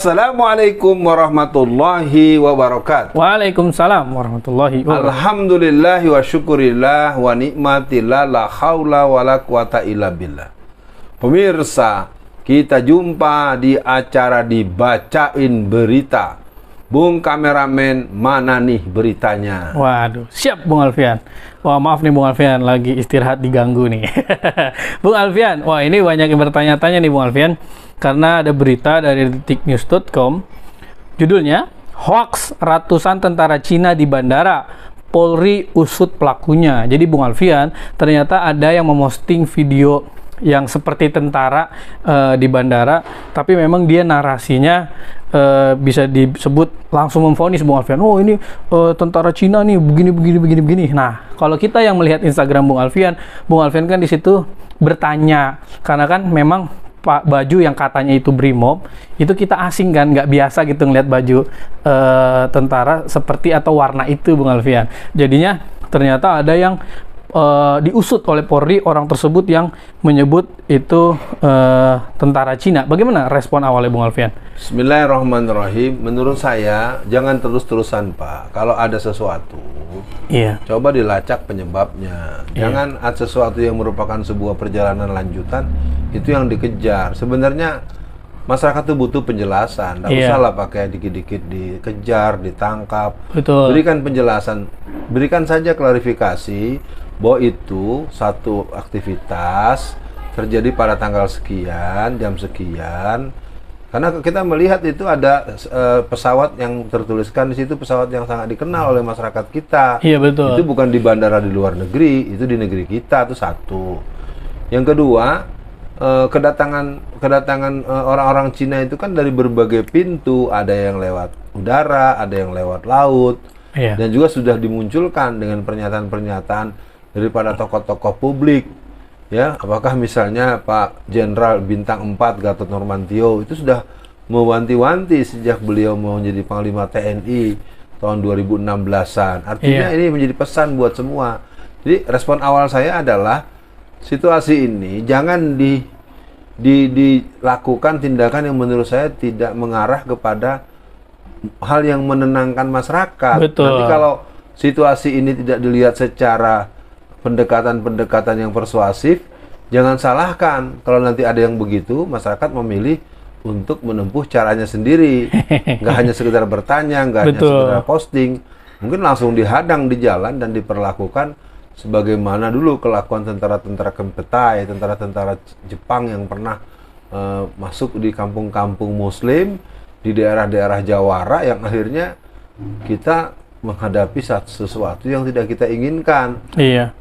Assalamualaikum warahmatullahi wabarakatuh. Waalaikumsalam warahmatullahi wabarakatuh. Alhamdulillahi wa syukurillah wa nikmatillah la haula wa la quwata illa billah. Pemirsa, kita jumpa di acara Dibacain Berita. Bung kameramen, mana nih beritanya? Waduh, siap Bung Alfian. Wah, maaf nih Bung Alfian, lagi istirahat diganggu nih. Bung Alfian, wah ini banyak yang bertanya-tanya nih Bung Alfian. Karena ada berita dari detiknews.com. Judulnya, hoax ratusan tentara Cina di bandara. Polri usut pelakunya. Jadi Bung Alfian, ternyata ada yang memosting video yang seperti tentara di bandara, tapi memang dia narasinya bisa disebut langsung memvonis Bung Alfian. Oh ini tentara Cina nih begini. Nah kalau kita yang melihat Instagram Bung Alfian kan di situ bertanya, karena kan memang Pak baju yang katanya itu Brimob itu kita asing kan, nggak biasa gitu ngeliat baju tentara seperti atau warna itu Bung Alfian. Jadinya ternyata ada yang diusut oleh Polri orang tersebut yang menyebut itu tentara Cina. Bagaimana respon awalnya Bung Alfian? Bismillahirrahmanirrahim. Menurut saya jangan terus-terusan Pak. Kalau ada sesuatu, coba dilacak penyebabnya. Jangan ada sesuatu yang merupakan sebuah perjalanan lanjutan itu yang dikejar. Sebenarnya masyarakat itu butuh penjelasan. Tidak usahlah pakai dikit-dikit dikejar, ditangkap. Betul. Berikan penjelasan, berikan saja klarifikasi bahwa itu satu aktivitas terjadi pada tanggal sekian, jam sekian. Karena kita melihat itu ada pesawat yang tertuliskan di situ, pesawat yang sangat dikenal oleh masyarakat kita. Iya betul. Itu bukan di bandara di luar negeri, itu di negeri kita, itu satu. Yang kedua, kedatangan orang-orang Cina itu kan dari berbagai pintu, ada yang lewat udara, ada yang lewat laut, dan juga sudah dimunculkan dengan pernyataan-pernyataan daripada tokoh-tokoh publik, ya. Apakah misalnya Pak Jenderal Bintang 4 Gatot Nurmantio itu sudah mewanti-wanti sejak beliau mau menjadi Panglima TNI tahun 2016-an. Artinya ini menjadi pesan buat semua. Jadi respon awal saya adalah situasi ini jangan dilakukan tindakan yang menurut saya tidak mengarah kepada hal yang menenangkan masyarakat. Betul. Nanti kalau situasi ini tidak dilihat secara pendekatan-pendekatan yang persuasif, jangan salahkan kalau nanti ada yang begitu, masyarakat memilih untuk menempuh caranya sendiri. Nggak hanya sekedar bertanya, nggak hanya sekedar posting, mungkin langsung dihadang di jalan dan diperlakukan sebagaimana dulu kelakuan tentara-tentara Kempetai, tentara-tentara Jepang yang pernah masuk di kampung-kampung Muslim di daerah-daerah Jawara, yang akhirnya kita menghadapi sesuatu yang tidak kita inginkan.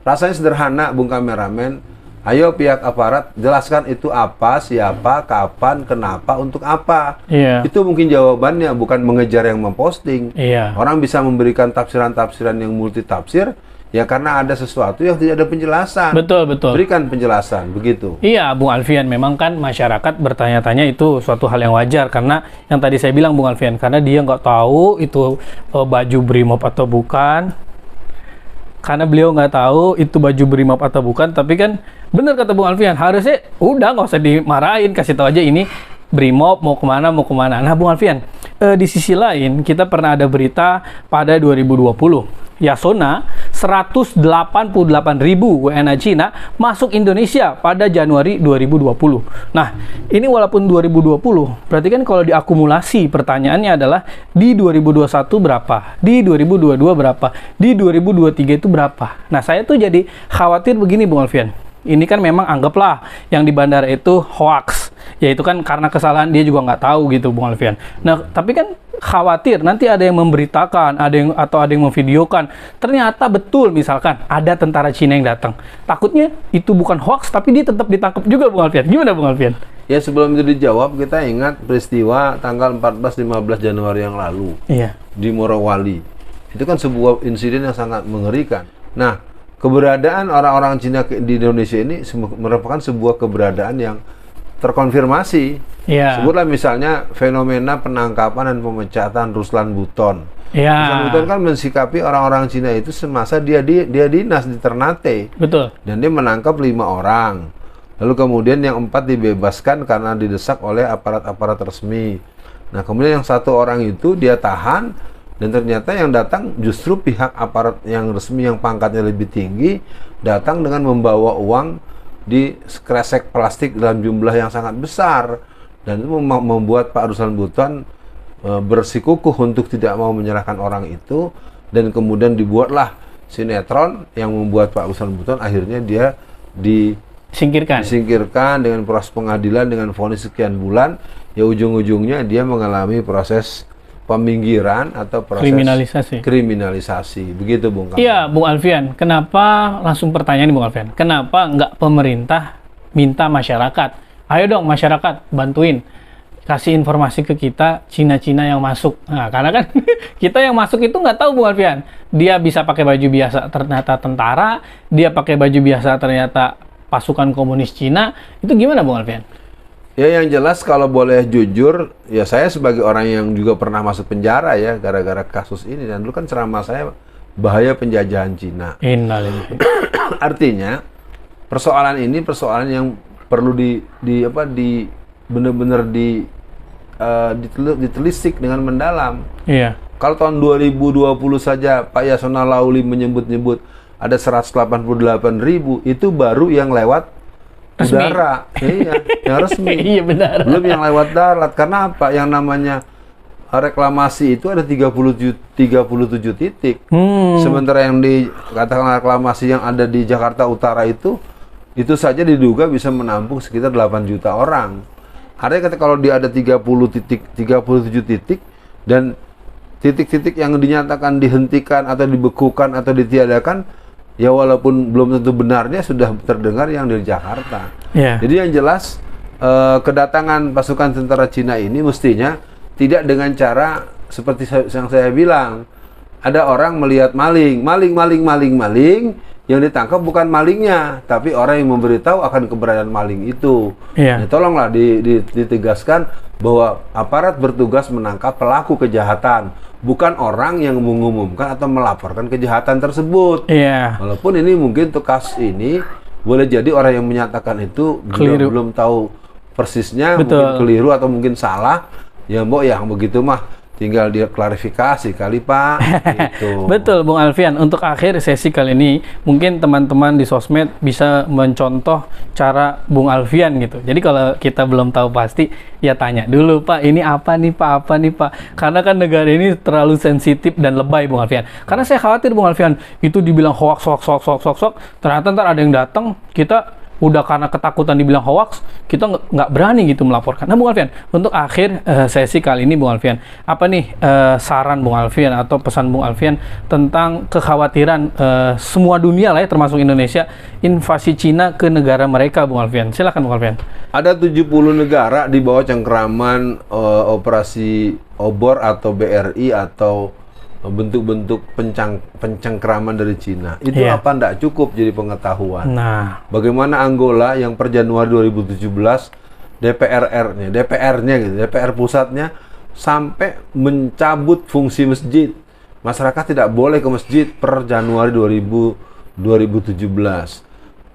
Rasanya sederhana Bung kameramen. Ayo pihak aparat jelaskan itu apa, siapa, kapan, kenapa, untuk apa. Itu mungkin jawabannya, bukan mengejar yang memposting. Orang bisa memberikan tafsiran-tafsiran yang multi tafsir ya karena ada sesuatu yang tidak ada penjelasan. Betul. Berikan penjelasan, begitu. Iya, Bung Alfian, memang kan masyarakat bertanya-tanya itu suatu hal yang wajar, karena yang tadi saya bilang Bung Alfian, karena dia nggak tahu itu baju Brimob atau bukan. Karena beliau nggak tahu itu baju Brimob atau bukan, tapi kan benar kata Bung Alfian, harusnya udah nggak usah dimarahin, kasih tahu aja ini Brimob mau kemana. Nah Bung Alfian, di sisi lain kita pernah ada berita pada 2020. Yasona 188.000 WNA Cina masuk Indonesia pada Januari 2020. Nah, ini walaupun 2020, berarti kan kalau diakumulasi pertanyaannya adalah di 2021 berapa, di 2022 berapa, di 2023 itu berapa. Nah, saya tuh jadi khawatir begini Bung Alfian. Ini kan memang anggaplah yang di bandara itu hoax. Ya itu kan karena kesalahan dia juga nggak tahu gitu Bung Alfian. Nah, tapi kan khawatir nanti ada yang memberitakan, ada yang memvideokan. Ternyata betul misalkan ada tentara Cina yang datang. Takutnya itu bukan hoax tapi dia tetap ditangkap juga Bung Alfian. Gimana Bung Alfian? Ya sebelum itu dijawab, kita ingat peristiwa tanggal 14-15 Januari yang lalu. Di Morowali. Itu kan sebuah insiden yang sangat mengerikan. Nah, keberadaan orang-orang Cina di Indonesia ini merupakan sebuah keberadaan yang terkonfirmasi. Sebutlah misalnya fenomena penangkapan dan pemecatan Ruslan Buton. Ruslan Buton kan mensikapi orang-orang Cina itu semasa dia dinas di Ternate. Dan dia menangkap 5 orang. Lalu kemudian yang 4 dibebaskan karena didesak oleh aparat-aparat resmi. Nah, kemudian yang satu orang itu dia tahan, dan ternyata yang datang justru pihak aparat yang resmi yang pangkatnya lebih tinggi, datang dengan membawa uang di kresek plastik dalam jumlah yang sangat besar, dan itu membuat Pak Ruslan Buton bersikukuh untuk tidak mau menyerahkan orang itu, dan kemudian dibuatlah sinetron yang membuat Pak Ruslan Buton akhirnya dia disingkirkan dengan proses pengadilan dengan vonis sekian bulan. Ya ujung-ujungnya dia mengalami proses peminggiran atau proses kriminalisasi. Begitu Bung Kamal. Iya Bung Alfian, kenapa langsung pertanyaan nih Bung Alfian, kenapa nggak pemerintah minta masyarakat, ayo dong masyarakat bantuin kasih informasi ke kita Cina-Cina yang masuk. Nah, karena kan kita yang masuk itu nggak tahu Bung Alfian, dia bisa pakai baju biasa ternyata tentara, dia pakai baju biasa ternyata pasukan komunis Cina. Itu gimana Bung Alfian? Ya yang jelas kalau boleh jujur, ya saya sebagai orang yang juga pernah masuk penjara ya gara-gara kasus ini, dan dulu kan ceramah saya bahaya penjajahan Cina. Artinya persoalan ini persoalan yang perlu benar-benar ditelisik dengan mendalam. Iya. Kalau tahun 2020 saja Pak Yasona Lauli menyebut-nyebut ada 188.000, itu baru yang lewat resmi. Udara, iya, yang resmi. Iya benar. Belum yang lewat darat. Karena apa? Yang namanya reklamasi itu ada 37 titik. Sementara yang dikatakan reklamasi yang ada di Jakarta Utara itu saja diduga bisa menampung sekitar 8 juta orang. Artinya kalau dia ada 37 titik dan titik-titik yang dinyatakan dihentikan atau dibekukan atau ditiadakan, ya walaupun belum tentu benarnya sudah terdengar yang dari Jakarta. Yeah. Jadi yang jelas kedatangan pasukan tentara Cina ini mestinya tidak dengan cara seperti yang saya bilang. Ada orang melihat maling, yang ditangkap bukan malingnya, tapi orang yang memberitahu akan keberadaan maling itu. Yeah. Ya, tolonglah ditegaskan bahwa aparat bertugas menangkap pelaku kejahatan, bukan orang yang mengumumkan atau melaporkan kejahatan tersebut. Iya. Walaupun ini mungkin untuk kasus ini boleh jadi orang yang menyatakan itu belum tahu persisnya, mungkin keliru atau mungkin salah. Ya mbok yang begitu mah tinggal dia klarifikasi kali Pak. Gitu. Betul Bung Alfian. Untuk akhir sesi kali ini mungkin teman-teman di sosmed bisa mencontoh cara Bung Alfian gitu. Jadi kalau kita belum tahu pasti ya tanya dulu Pak, ini apa nih Pak, karena kan negara ini terlalu sensitif dan lebay Bung Alfian. Karena saya khawatir Bung Alfian itu dibilang hoax, ternyata ntar ada yang datang, kita udah karena ketakutan dibilang hoax, kita nggak berani gitu melaporkan. Nah Bung Alfian, untuk akhir sesi kali ini Bung Alfian, apa nih saran Bung Alfian atau pesan Bung Alfian tentang kekhawatiran semua dunia lah ya, termasuk Indonesia, invasi Cina ke negara mereka Bung Alfian? Silakan Bung Alfian. Ada 70 negara di bawah cengkeraman operasi obor atau BRI atau bentuk-bentuk pencengkraman dari Cina. Itu apa enggak cukup jadi pengetahuan. Nah, bagaimana Angola yang per Januari 2017 DPR-nya gitu, DPR pusatnya sampai mencabut fungsi masjid. Masyarakat tidak boleh ke masjid per Januari 2017.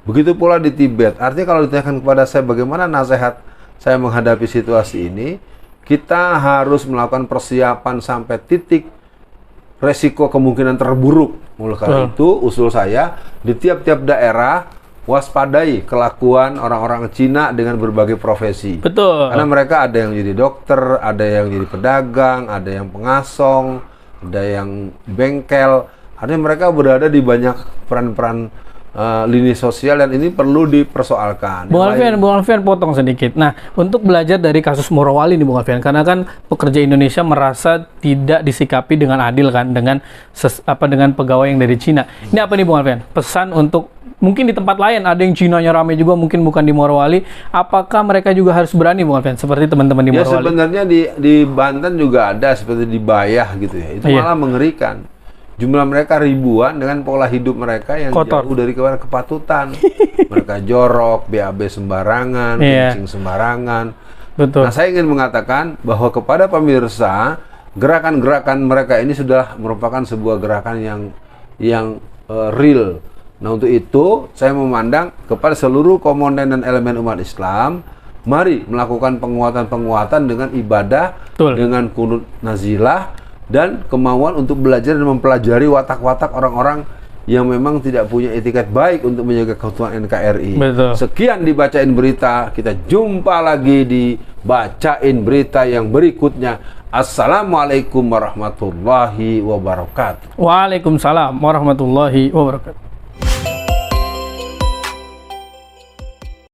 Begitu pula di Tibet. Artinya kalau ditanyakan kepada saya bagaimana nasihat saya menghadapi situasi ini, kita harus melakukan persiapan sampai titik resiko kemungkinan terburuk. Oleh karena itu, usul saya di tiap-tiap daerah waspadai kelakuan orang-orang Cina dengan berbagai profesi. Betul. Karena mereka ada yang jadi dokter, ada yang jadi pedagang, ada yang pengasong, ada yang bengkel. Artinya mereka berada di banyak peran-peran lini sosial dan ini perlu dipersoalkan. Bung Alfian potong sedikit. Nah, untuk belajar dari kasus Morowali nih Bung Alfian, karena kan pekerja Indonesia merasa tidak disikapi dengan adil kan dengan dengan pegawai yang dari Cina. Ini apa nih Bung Alfian? Pesan untuk mungkin di tempat lain ada yang Cinanya ramai juga, mungkin bukan di Morowali. Apakah mereka juga harus berani Bung Alfian seperti teman-teman di Morowali? Ya sebenarnya di Banten juga ada seperti di Bayah gitu ya. Itu malah mengerikan. Jumlah mereka ribuan dengan pola hidup mereka yang kotor, jauh dari kepatutan. Mereka jorok, BAB sembarangan, kencing sembarangan. Betul. Nah, saya ingin mengatakan bahwa kepada pemirsa, gerakan-gerakan mereka ini sudah merupakan sebuah gerakan yang real. Nah, untuk itu saya memandang kepada seluruh komponen dan elemen umat Islam, Mari melakukan penguatan-penguatan dengan ibadah, Betul. dengan kunut nazilah, dan kemauan untuk belajar dan mempelajari watak-watak orang-orang yang memang tidak punya etiket baik untuk menjaga keutuhan NKRI. Betul. Sekian dibacain berita, kita jumpa lagi di bacain berita yang berikutnya. Assalamualaikum warahmatullahi wabarakatuh. Waalaikumsalam warahmatullahi wabarakatuh.